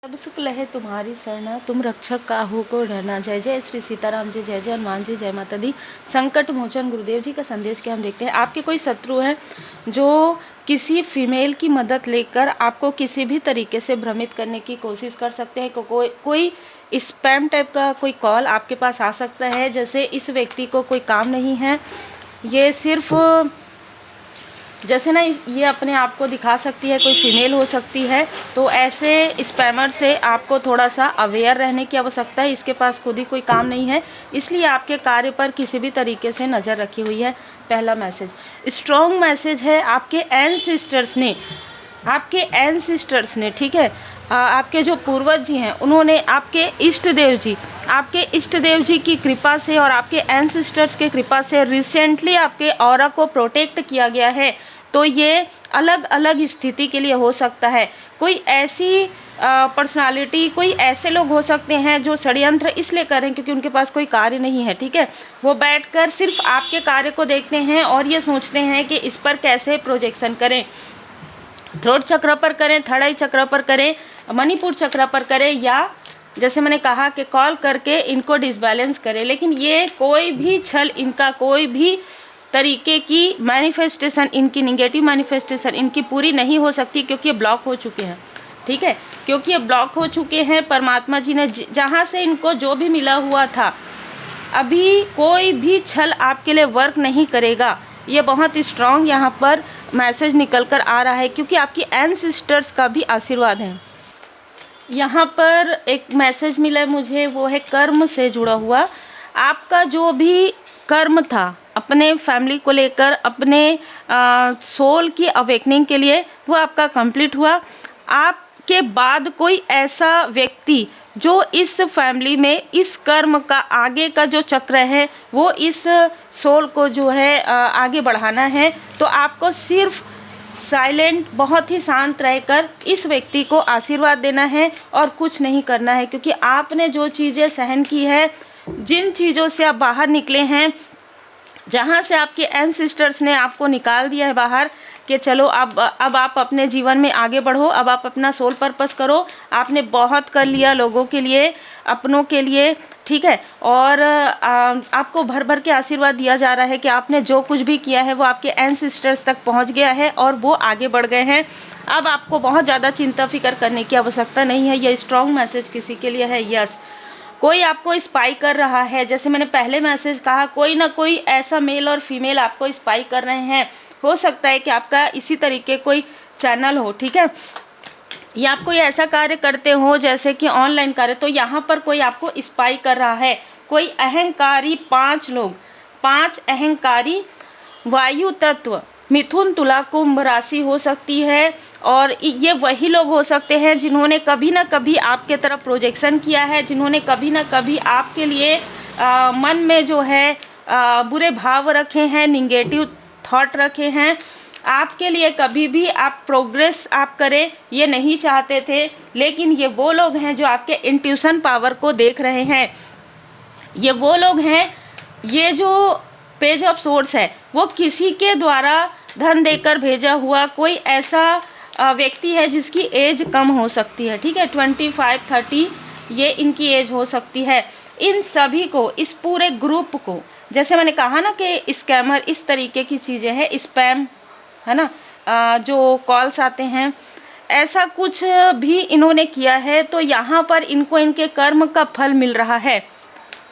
सब सुख लहे तुम्हारी शरणा, तुम रक्षक काहू को डरना। जय जय श्री सीताराम जी, जय जय हनुमान जी, जय माता दी। संकट मोचन गुरुदेव जी का संदेश क्या हम देखते हैं। आपके कोई शत्रु हैं जो किसी फीमेल की मदद लेकर आपको किसी भी तरीके से भ्रमित करने की कोशिश कर सकते हैं। कोई स्पैम टाइप का कोई कॉल आपके पास आ सकता है, जैसे इस व्यक्ति को कोई काम नहीं है, ये सिर्फ जैसे ना ये अपने आप को दिखा सकती है, कोई फीमेल हो सकती है। तो ऐसे स्पैमर से आपको थोड़ा सा अवेयर रहने की आवश्यकता है। इसके पास खुद ही कोई काम नहीं है, इसलिए आपके कार्य पर किसी भी तरीके से नज़र रखी हुई है। पहला मैसेज स्ट्रॉन्ग मैसेज है आपके एंसेस्टर्स ने, ठीक है, आपके जो पूर्वज जी हैं उन्होंने आपके इष्ट देव जी की कृपा से और आपके एंसेस्टर्स के कृपा से रिसेंटली आपके ऑरा को प्रोटेक्ट किया गया है। तो ये अलग अलग स्थिति के लिए हो सकता है। कोई ऐसी पर्सनालिटी, कोई ऐसे लोग हो सकते हैं जो षड्यंत्र इसलिए कर रहे हैं क्योंकि उनके पास कोई कार्य नहीं है, ठीक है। वो बैठकर सिर्फ आपके कार्य को देखते हैं और ये सोचते हैं कि इस पर कैसे प्रोजेक्शन करें, थ्रोट चक्र पर करें, थर्ड आई चक्र पर करें, मणिपुर चक्र पर करें, या जैसे मैंने कहा कि कॉल करके इनको डिसबैलेंस करें। लेकिन ये कोई भी छल, इनका कोई भी तरीके की मैनिफेस्टेशन, इनकी निगेटिव मैनिफेस्टेशन इनकी पूरी नहीं हो सकती, क्योंकि ये ब्लॉक हो चुके हैं, ठीक है। क्योंकि ये ब्लॉक हो चुके हैं, परमात्मा जी ने जहाँ से इनको जो भी मिला हुआ था, अभी कोई भी छल आपके लिए वर्क नहीं करेगा। ये बहुत स्ट्रॉन्ग यहाँ पर मैसेज निकल कर आ रहा है, क्योंकि आपकी एंसेस्टर्स का भी आशीर्वाद है। यहाँ पर एक मैसेज मिला है मुझे, वो है कर्म से जुड़ा हुआ। आपका जो भी कर्म था अपने फैमिली को लेकर, अपने सोल की अवेकनिंग के लिए, वो आपका कंप्लीट हुआ। आपके बाद कोई ऐसा व्यक्ति जो इस फैमिली में इस कर्म का आगे का जो चक्र है वो इस सोल को जो है आगे बढ़ाना है, तो आपको सिर्फ साइलेंट, बहुत ही शांत रहकर इस व्यक्ति को आशीर्वाद देना है और कुछ नहीं करना है। क्योंकि आपने जो चीज़ें सहन की है, जिन चीज़ों से आप बाहर निकले हैं, जहाँ से आपके एंसेस्टर्स ने आपको निकाल दिया है बाहर कि चलो अब आप अपने जीवन में आगे बढ़ो, अब आप अपना सोल पर्पस करो। आपने बहुत कर लिया लोगों के लिए, अपनों के लिए, ठीक है। और आपको भर भर के आशीर्वाद दिया जा रहा है कि आपने जो कुछ भी किया है वो आपके एंसेस्टर्स तक पहुंच गया है और वो आगे बढ़ गए हैं। अब आपको बहुत ज़्यादा चिंता फिक्र करने की आवश्यकता नहीं है। यह स्ट्रॉन्ग मैसेज किसी के लिए है। यस, कोई आपको स्पाई कर रहा है, जैसे मैंने पहले मैसेज कहा, कोई ना कोई ऐसा मेल और फीमेल आपको स्पाई कर रहे हैं। हो सकता है कि आपका इसी तरीके कोई चैनल हो, ठीक है, या आप कोई ऐसा कार्य करते हो जैसे कि ऑनलाइन कार्य, तो यहाँ पर कोई आपको स्पाई कर रहा है। कोई अहंकारी 5 अहंकारी वायु तत्व, मिथुन, तुला, कुंभ राशि हो सकती है। और ये वही लोग हो सकते हैं जिन्होंने कभी ना कभी आपके तरफ प्रोजेक्शन किया है, जिन्होंने कभी ना कभी आपके लिए मन में जो है बुरे भाव रखे हैं, निगेटिव थॉट रखे हैं। आपके लिए कभी भी आप प्रोग्रेस आप करें ये नहीं चाहते थे, लेकिन ये वो लोग हैं जो आपके इंट्यूशन पावर को देख रहे हैं। ये वो लोग हैं, ये जो पेज ऑफ सोर्स है वो किसी के द्वारा धन देकर भेजा हुआ कोई ऐसा व्यक्ति है जिसकी एज कम हो सकती है, ठीक है, 25-30 ये इनकी एज हो सकती है। इन सभी को, इस पूरे ग्रुप को, जैसे मैंने कहा ना कि स्कैमर इस तरीके की चीज़ें हैं, स्पैम है ना, जो कॉल्स आते हैं, ऐसा कुछ भी इन्होंने किया है, तो यहाँ पर इनको इनके कर्म का फल मिल रहा है।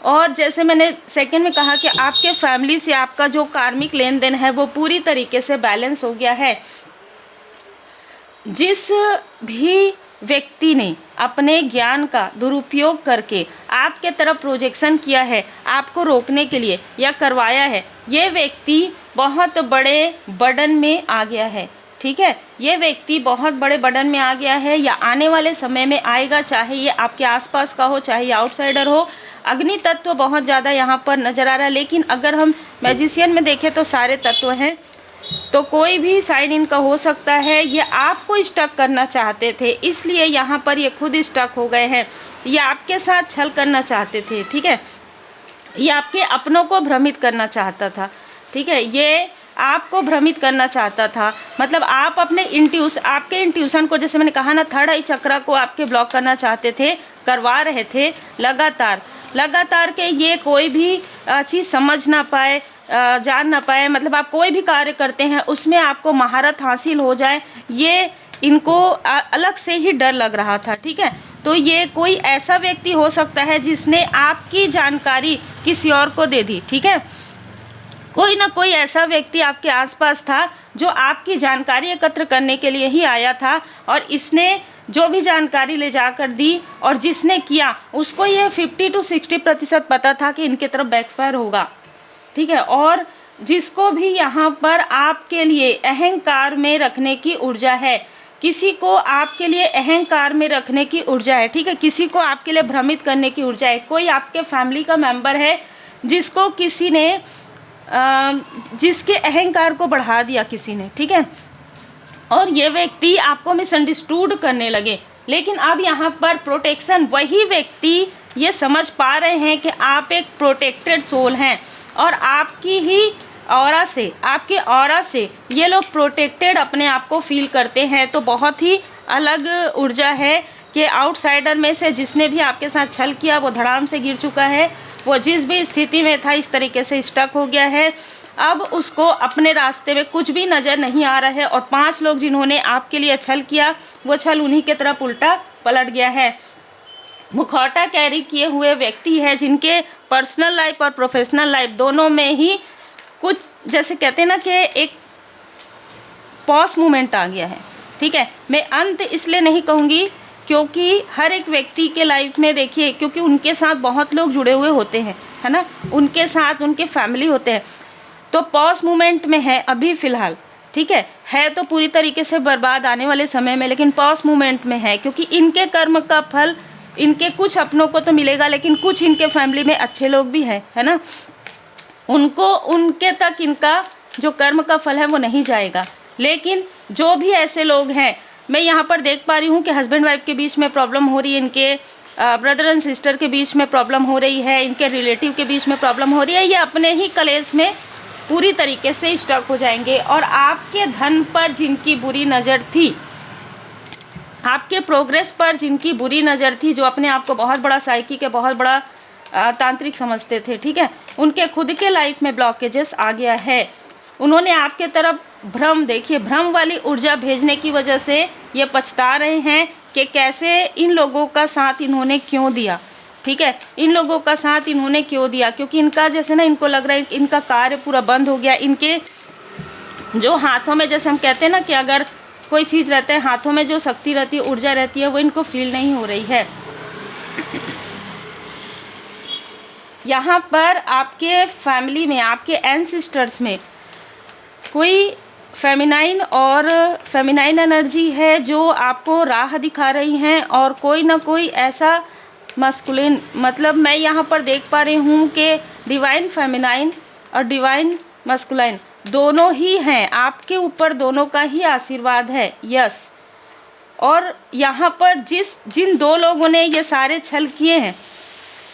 और जैसे मैंने सेकंड में कहा कि आपके फैमिली से आपका जो कार्मिक लेन देन है वो पूरी तरीके से बैलेंस हो गया है। जिस भी व्यक्ति ने अपने ज्ञान का दुरुपयोग करके आपके तरफ प्रोजेक्शन किया है आपको रोकने के लिए या करवाया है, ये व्यक्ति बहुत बड़े बर्डन में आ गया है, ठीक है। ये व्यक्ति बहुत बड़े बर्डन में आ गया है या आने वाले समय में आएगा, चाहे ये आपके आसपास का हो, चाहे ये आउटसाइडर हो। अग्नि तत्व बहुत ज़्यादा यहाँ पर नज़र आ रहा है, लेकिन अगर हम मैजिशियन में देखें तो सारे तत्व हैं। तो कोई भी साइन इनका हो सकता है। ये आपको स्टक करना चाहते थे, इसलिए यहाँ पर ये खुद स्टक हो गए हैं। ये आपके साथ छल करना चाहते थे, ठीक है, ये आपके अपनों को भ्रमित करना चाहता था, ठीक है। ये आपको भ्रमित करना चाहता था। मतलब आप अपने आपके इंट्यूशन को, जैसे मैंने कहा ना, थर्ड आई चक्रा को आपके ब्लॉक करना चाहते थे, करवा रहे थे लगातार के ये कोई भी चीज़ समझ ना पाए, जान ना पाए। मतलब आप कोई भी कार्य करते हैं उसमें आपको महारत हासिल हो जाए, ये इनको अलग से ही डर लग रहा था। ठीक है, तो ये कोई ऐसा व्यक्ति हो सकता है जिसने आपकी जानकारी किसी और को दे दी। ठीक है, कोई ना कोई ऐसा व्यक्ति आपके आसपास था जो आपकी जानकारी एकत्र करने के लिए ही आया था, और इसने जो भी जानकारी ले जाकर दी और जिसने किया उसको ये 50 to 60% पता था कि इनके तरफ बैकफायर होगा। ठीक है, और जिसको भी यहाँ पर आपके लिए अहंकार में रखने की ऊर्जा है, किसी को आपके लिए अहंकार में रखने की ऊर्जा है। ठीक है, किसी को आपके लिए भ्रमित करने की ऊर्जा है। कोई आपके फैमिली का मेंबर है जिसको किसी ने जिसके अहंकार को बढ़ा दिया किसी ने। ठीक है, और ये व्यक्ति आपको मिसअंडरस्टूड करने लगे, लेकिन अब यहाँ पर प्रोटेक्शन, वही व्यक्ति ये समझ पा रहे हैं कि आप एक प्रोटेक्टेड सोल हैं, और आपकी ही ऑरा से, आपके ऑरा से ये लोग प्रोटेक्टेड अपने आप को फील करते हैं। तो बहुत ही अलग ऊर्जा है कि आउटसाइडर में से जिसने भी आपके साथ छल किया वो धड़ाम से गिर चुका है। वो जिस भी स्थिति में था इस तरीके से स्टक हो गया है, अब उसको अपने रास्ते में कुछ भी नज़र नहीं आ रहा है। और 5 लोग जिन्होंने आपके लिए छल किया, वो छल उन्हीं के तरफ उल्टा पलट गया है। मुखौटा कैरी किए हुए व्यक्ति है जिनके पर्सनल लाइफ और प्रोफेशनल लाइफ दोनों में ही कुछ, जैसे कहते हैं ना कि एक पॉज मोमेंट आ गया है। ठीक है, मैं अंत इसलिए नहीं कहूँगी क्योंकि हर एक व्यक्ति के लाइफ में देखिए, क्योंकि उनके साथ बहुत लोग जुड़े हुए होते हैं, है ना, उनके साथ उनके फैमिली होते हैं, तो पॉज मोमेंट में है अभी फ़िलहाल। ठीक है तो पूरी तरीके से बर्बाद आने वाले समय में, लेकिन पॉज मोमेंट में है क्योंकि इनके कर्म का फल इनके कुछ अपनों को तो मिलेगा, लेकिन कुछ इनके फैमिली में अच्छे लोग भी हैं, है ना, उनको उनके तक इनका जो कर्म का फल है वो नहीं जाएगा। लेकिन जो भी ऐसे लोग हैं, मैं यहाँ पर देख पा रही हूँ कि हस्बैंड वाइफ के बीच में प्रॉब्लम हो रही है, इनके ब्रदर एंड सिस्टर के बीच में प्रॉब्लम हो रही है, इनके रिलेटिव के बीच में प्रॉब्लम हो रही है, ये अपने ही कलेश में पूरी तरीके से स्टक हो जाएंगे। और आपके धन पर जिनकी बुरी नज़र थी, आपके प्रोग्रेस पर जिनकी बुरी नज़र थी, जो अपने आप को बहुत बड़ा साइकिक है, बहुत बड़ा तांत्रिक समझते थे, ठीक है, उनके खुद के लाइफ में ब्लॉकेजेस आ गया है। उन्होंने आपके तरफ भ्रम, देखिए भ्रम वाली ऊर्जा भेजने की वजह से ये पछता रहे हैं कि कैसे इन लोगों का साथ इन्होंने क्यों दिया। ठीक है, इन लोगों का साथ इन्होंने क्यों दिया, क्योंकि इनका जैसे ना, इनको लग रहा है इनका कार्य पूरा बंद हो गया। इनके जो हाथों में, जैसे हम कहते हैं ना कि अगर कोई चीज़ रहता है हाथों में, जो शक्ति रहती है, ऊर्जा रहती है, वो इनको फील नहीं हो रही है। यहाँ पर आपके फैमिली में, आपके एंसेस्टर्स में कोई फेमिनाइन और फेमिनाइन एनर्जी है जो आपको राह दिखा रही हैं, और कोई ना कोई ऐसा मस्कुलिन, मतलब मैं यहाँ पर देख पा रही हूँ कि डिवाइन फेमिनाइन और डिवाइन मस्कुलाइन दोनों ही हैं आपके ऊपर, दोनों का ही आशीर्वाद है। यस, और यहाँ पर जिन 2 लोगों ने ये सारे छल किए हैं,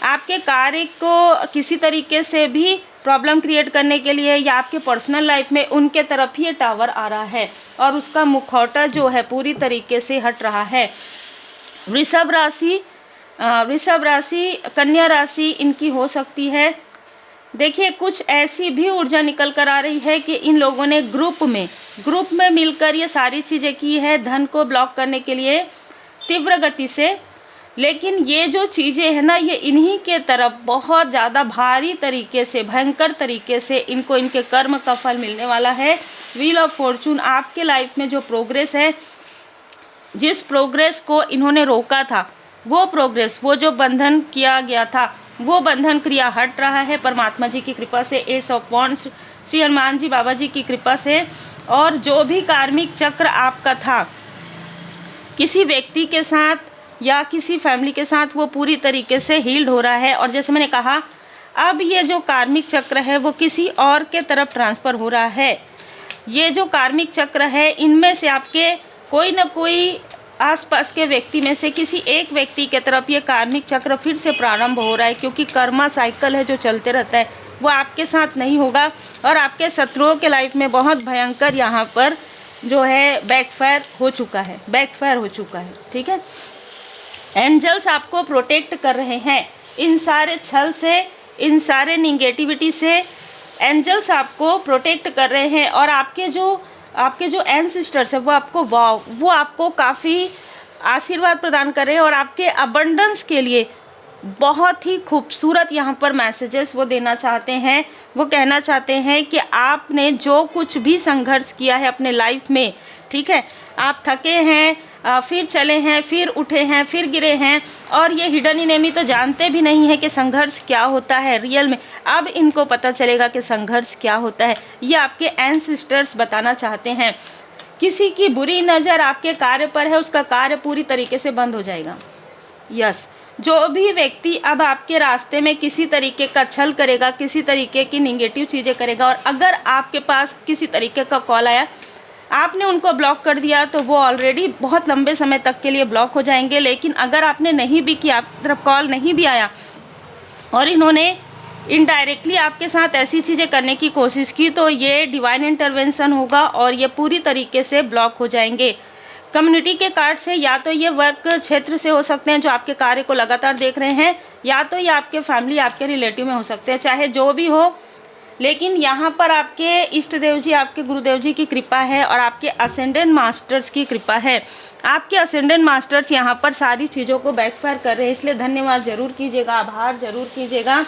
आपके कार्य को किसी तरीके से भी प्रॉब्लम क्रिएट करने के लिए या आपके पर्सनल लाइफ में, उनके तरफ ही ये टावर आ रहा है और उसका मुखौटा जो है पूरी तरीके से हट रहा है। वृषभ राशि, कन्या राशि इनकी हो सकती है। देखिए कुछ ऐसी भी ऊर्जा निकल कर आ रही है कि इन लोगों ने ग्रुप में मिलकर ये सारी चीज़ें की है धन को ब्लॉक करने के लिए तीव्र गति से। लेकिन ये जो चीज़ें हैं ना, ये इन्हीं के तरफ बहुत ज़्यादा भारी तरीके से, भयंकर तरीके से इनको इनके कर्म का फल मिलने वाला है। व्हील ऑफ फॉर्चून, आपके लाइफ में जो प्रोग्रेस है, जिस प्रोग्रेस को इन्होंने रोका था, वो प्रोग्रेस, वो जो बंधन किया गया था, वो बंधन क्रिया हट रहा है परमात्मा जी की कृपा से, ace of wands, Shri Hanuman ji Baba ji की कृपा से। और जो भी कार्मिक चक्र आपका था किसी व्यक्ति के साथ या किसी फैमिली के साथ, वो पूरी तरीके से हील्ड हो रहा है। और जैसे मैंने कहा, अब ये जो कार्मिक चक्र है वो किसी और के तरफ ट्रांसफ़र हो रहा है। ये जो कार्मिक चक्र है, इनमें से आपके कोई ना कोई आसपास के व्यक्ति में से किसी एक व्यक्ति के तरफ ये कार्मिक चक्र फिर से प्रारंभ हो रहा है, क्योंकि कर्मा साइकिल है जो चलते रहता है, वो आपके साथ नहीं होगा और आपके शत्रुओं के लाइफ में बहुत भयंकर यहाँ पर जो है बैकफायर हो चुका है, ठीक है। एंजल्स आपको प्रोटेक्ट कर रहे हैं इन सारे छल से, इन सारे निगेटिविटी से। एंजल्स आपको प्रोटेक्ट कर रहे हैं और आपके जो एंसेस्टर्स है वो आपको काफ़ी आशीर्वाद प्रदान कर रहे हैं और आपके अबंडेंस के लिए बहुत ही खूबसूरत यहाँ पर मैसेजेस वो देना चाहते हैं। वो कहना चाहते हैं कि आपने जो कुछ भी संघर्ष किया है अपने लाइफ में, ठीक है, आप थके हैं, फिर चले हैं, फिर उठे हैं, फिर गिरे हैं, और ये हिडन एनिमी तो जानते भी नहीं है कि संघर्ष क्या होता है रियल में। अब इनको पता चलेगा कि संघर्ष क्या होता है, ये आपके एंसेस्टर्स बताना चाहते हैं। किसी की बुरी नज़र आपके कार्य पर है, उसका कार्य पूरी तरीके से बंद हो जाएगा। यस, जो भी व्यक्ति अब आपके रास्ते में किसी तरीके का छल करेगा, किसी तरीके की निगेटिव चीज़ें करेगा, और अगर आपके पास किसी तरीके का कॉल आया, आपने उनको ब्लॉक कर दिया, तो वो ऑलरेडी बहुत लंबे समय तक के लिए ब्लॉक हो जाएंगे। लेकिन अगर आपने नहीं भी किया, आपकी तरफ कॉल नहीं भी आया और इन्होंने इनडायरेक्टली आपके साथ ऐसी चीज़ें करने की कोशिश की, तो ये डिवाइन इंटरवेंशन होगा और ये पूरी तरीके से ब्लॉक हो जाएंगे। कम्युनिटी के कार्ड से या तो ये वर्क क्षेत्र से हो सकते हैं जो आपके कार्य को लगातार देख रहे हैं, या तो ये आपके फैमिली, आपके रिलेटिव में हो सकते हैं, चाहे जो भी हो। लेकिन यहाँ पर आपके इष्ट देव जी, आपके गुरुदेव जी की कृपा है और आपके असेंडेंट मास्टर्स की कृपा है। आपके असेंडेंट मास्टर्स यहाँ पर सारी चीज़ों को बैकफायर कर रहे हैं, इसलिए धन्यवाद ज़रूर कीजिएगा, आभार ज़रूर कीजिएगा।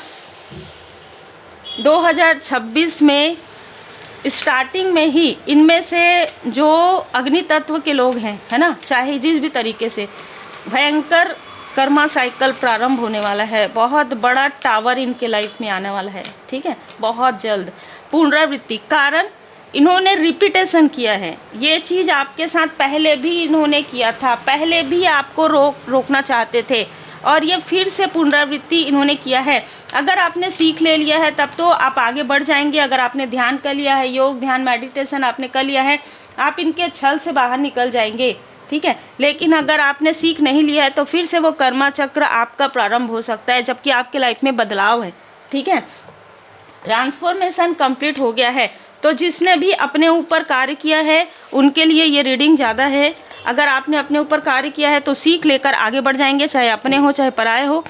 2026 में स्टार्टिंग में ही इनमें से जो अग्नि तत्व के लोग हैं, है ना, चाहे जिस भी तरीके से, भयंकर कर्मा साइकिल प्रारंभ होने वाला है। बहुत बड़ा टावर इनके लाइफ में आने वाला है, ठीक है, बहुत जल्द पुनरावृत्ति। कारण इन्होंने रिपीटेशन किया है, ये चीज़ आपके साथ पहले भी इन्होंने किया था, पहले भी आपको रोकना चाहते थे और ये फिर से पुनरावृत्ति इन्होंने किया है। अगर आपने सीख ले लिया है तब तो आप आगे बढ़ जाएंगे। अगर आपने ध्यान कर लिया है, योग ध्यान मेडिटेशन आपने कर लिया है, आप इनके छल से बाहर निकल जाएंगे, ठीक है। लेकिन अगर आपने सीख नहीं लिया है तो फिर से वो कर्मा चक्र आपका प्रारंभ हो सकता है, जबकि आपके लाइफ में बदलाव है, ठीक है। ट्रांसफॉर्मेशन कंप्लीट हो गया है, तो जिसने भी अपने ऊपर कार्य किया है उनके लिए ये रीडिंग ज़्यादा है। अगर आपने अपने ऊपर कार्य किया है तो सीख लेकर आगे बढ़ जाएंगे, चाहे अपने हो चाहे पराए हो।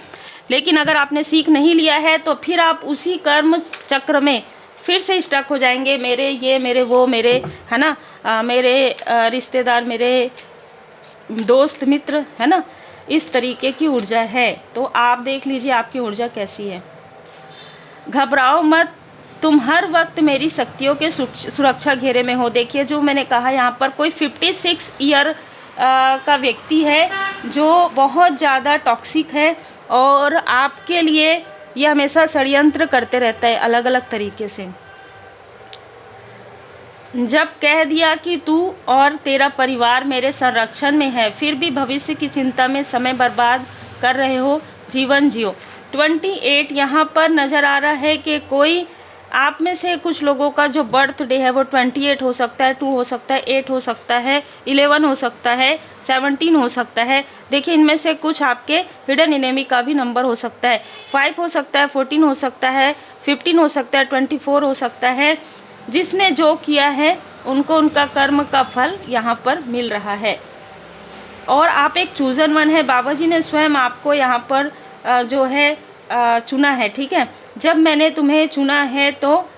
लेकिन अगर आपने सीख नहीं लिया है तो फिर आप उसी कर्म चक्र में फिर से स्टक हो जाएंगे। मेरे ये, मेरे वो, मेरे, है ना, मेरे रिश्तेदार, मेरे दोस्त मित्र, है ना, इस तरीके की ऊर्जा है। तो आप देख लीजिए आपकी ऊर्जा कैसी है। घबराओ मत, तुम हर वक्त मेरी शक्तियों के सुरक्षा घेरे में हो। देखिए जो मैंने कहा, यहाँ पर कोई 56 ईयर का व्यक्ति है जो बहुत ज़्यादा टॉक्सिक है और आपके लिए ये हमेशा षड्यंत्र करते रहता है अलग अलग तरीके से। जब कह दिया कि तू और तेरा परिवार मेरे संरक्षण में है, फिर भी भविष्य की चिंता में समय बर्बाद कर रहे हो, जीवन जियो। 28 यहाँ पर नज़र आ रहा है कि कोई आप में से कुछ लोगों का जो बर्थडे है वो 28 हो सकता है, 2 हो सकता है, 8 हो सकता है, 11 हो सकता है, 17 हो सकता है। देखिए इनमें से कुछ आपके हिडन एनिमी का भी नंबर हो सकता है। 5 हो सकता है, 14 हो सकता है, 15 हो सकता है, 24 हो सकता है। जिसने जो किया है उनको उनका कर्म का फल यहाँ पर मिल रहा है और आप एक चूजन वन है। बाबा जी ने स्वयं आपको यहाँ पर जो है चुना है, ठीक है। जब मैंने तुम्हें चुना है तो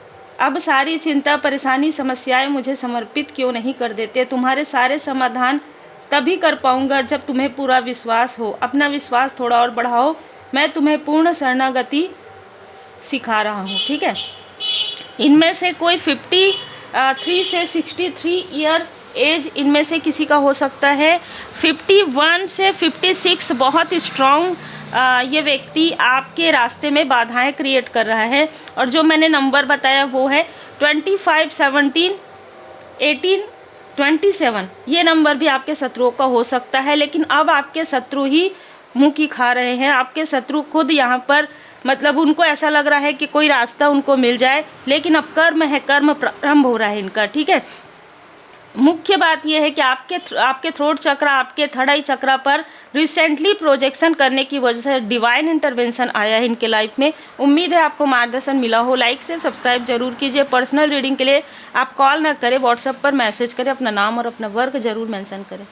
अब सारी चिंता, परेशानी, समस्याएं मुझे समर्पित क्यों नहीं कर देते। तुम्हारे सारे समाधान तभी कर पाऊंगा जब तुम्हें पूरा विश्वास हो। अपना विश्वास थोड़ा और बढ़ाओ, मैं तुम्हें पूर्ण शरणागति सिखा रहा हूँ, ठीक है। इनमें से कोई 53 से 63 ईयर एज इनमें से किसी का हो सकता है। 51 से 56 बहुत स्ट्रॉन्ग ये व्यक्ति आपके रास्ते में बाधाएं क्रिएट कर रहा है। और जो मैंने नंबर बताया वो है 25, 17, 18, 27। ये नंबर भी आपके शत्रुओं का हो सकता है, लेकिन अब आपके शत्रु ही मुँह की खा रहे हैं। आपके शत्रु खुद यहाँ पर मतलब उनको ऐसा लग रहा है कि कोई रास्ता उनको मिल जाए, लेकिन अब कर्म है, कर्म प्रारंभ हो रहा है इनका, ठीक है। मुख्य बात यह है कि आपके थ्रोट चक्रा, आपके थर्ड आई चक्रा पर रिसेंटली प्रोजेक्शन करने की वजह से डिवाइन इंटरवेंशन आया है इनके लाइफ में। उम्मीद है आपको मार्गदर्शन मिला हो। लाइक से सब्सक्राइब जरूर कीजिए। पर्सनल रीडिंग के लिए आप कॉल ना करें, व्हाट्सएप पर मैसेज करें, अपना नाम और अपना वर्क जरूर मेंशन करें।